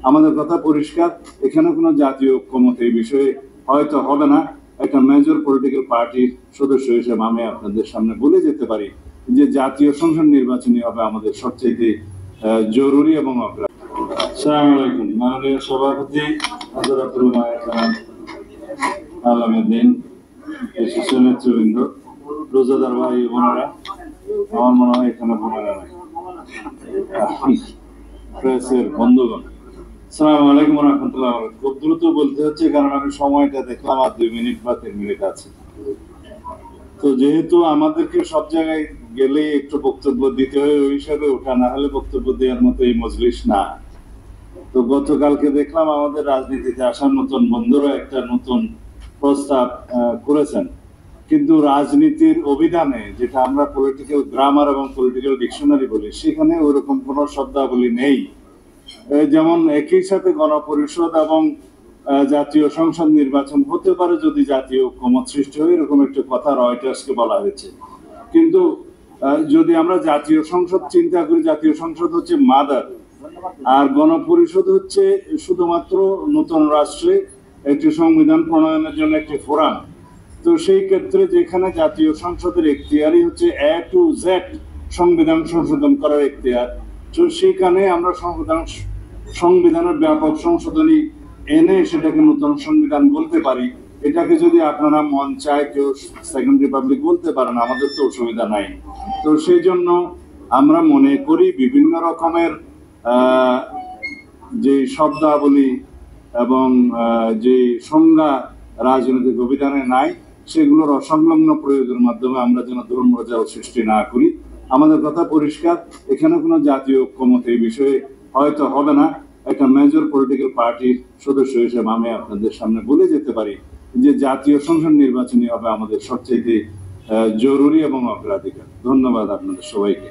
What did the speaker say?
আমাদের কথা পরিষ্কার, এখানে কোনো জাতীয় ঐক্যমত এই বিষয়ে হয়তো হবে না। একটা মেজর পলিটিক্যাল পার্টির সদস্য হিসেবে আমি আপনাদের সামনে বলে যেতে পারি যে জাতীয় সংসদ নির্বাচনই হবে আমাদের সবচেয়ে জরুরি এবং অগ্রাধিকার। আসসালামু আলাইকুম। মাননীয় সভাপতি হযরতুল মায়াকাম আলমউদ্দিন, বিশিষ্ট নেতৃবৃন্দ, রোজাদার ভাই বোনেরা, আমার মনে হয় এখানে বোনেরা নাই, প্রেসের বন্ধুগণ, আসসালামু আলাইকুম ওয়া রাহমাতুল্লাহি ওয়া বারাকাতুহু। খুব দ্রুত বলতে হচ্ছে কারণ আমি সময়টা দেখলাম আর 2 মিনিট বা 3 মিনিট আছে। তো যেহেতু আমাদেরকে সব জায়গায় গেলে একটু বক্তব্য দিতে হয়, ওই হিসাবে ওঠা না হলে বক্তব্য দেওয়ার মতো এই মজলিস না। তো গতকালকে দেখলাম আমাদের রাজনীতিতে আসার নতুন বন্ধুরা একটা নতুন প্রস্তাব করেছেন, কিন্তু রাজনীতির অভিধানে যেটা আমরা পলিটিক্যাল গ্রামার এবং পলিটিক্যাল ডিকশনারি বলি, সেখানে ওইরকম কোনো শব্দাবলী নেই। যেমন একই সাথে গণপরিষদ এবং জাতীয় সংসদ নির্বাচন হতে পারে যদি জাতীয় ঐক্যমত সৃষ্টি হয়, এরকম একটা কথা রয়টার্সকে বলা হয়েছে। কিন্তু যদি আমরা জাতীয় সংসদ চিন্তা করি, জাতীয় সংসদ হচ্ছে মাদার, আর গণপরিষদ হচ্ছে শুধুমাত্র নতুন রাষ্ট্রে একটি সংবিধান প্রণয়নের জন্য একটি ফোরাম। তো সেই ক্ষেত্রে যেখানে জাতীয় সংসদের এখতিয়ারই হচ্ছে A to Z সংবিধান সংশোধন করার এখতিয়ার, তো সেখানে আমরা সংবিধানের ব্যাপক সংশোধনী এনে সেটাকে নতুন সংবিধান বলতে পারি। এটাকে যদি আপনারা মন চায় কেউ সেকেন্ড রিপাবলিক বলতে পারেন, আমাদের তো অসুবিধা নাই। তো সেই জন্য আমরা মনে করি বিভিন্ন রকমের যে শব্দাবলী এবং যে সংজ্ঞা রাজনৈতিক অভিধানে নাই, সেগুলোর অসংলগ্ন প্রয়োগের মাধ্যমে আমরা যেন ধর্মজাল সৃষ্টি না করি। আমাদের কথা পরিষ্কার, এখানে কোনো জাতীয় ঐক্যমত এই বিষয়ে হয়তো হবে না। একটা মেজর পলিটিক্যাল পার্টির সদস্য হিসেবে আমি আপনাদের সামনে বলে যেতে পারি যে জাতীয় সংসদ নির্বাচনই হবে আমাদের সবচেয়ে জরুরি এবং অগ্রাধিকার। ধন্যবাদ আপনাদের সবাইকে।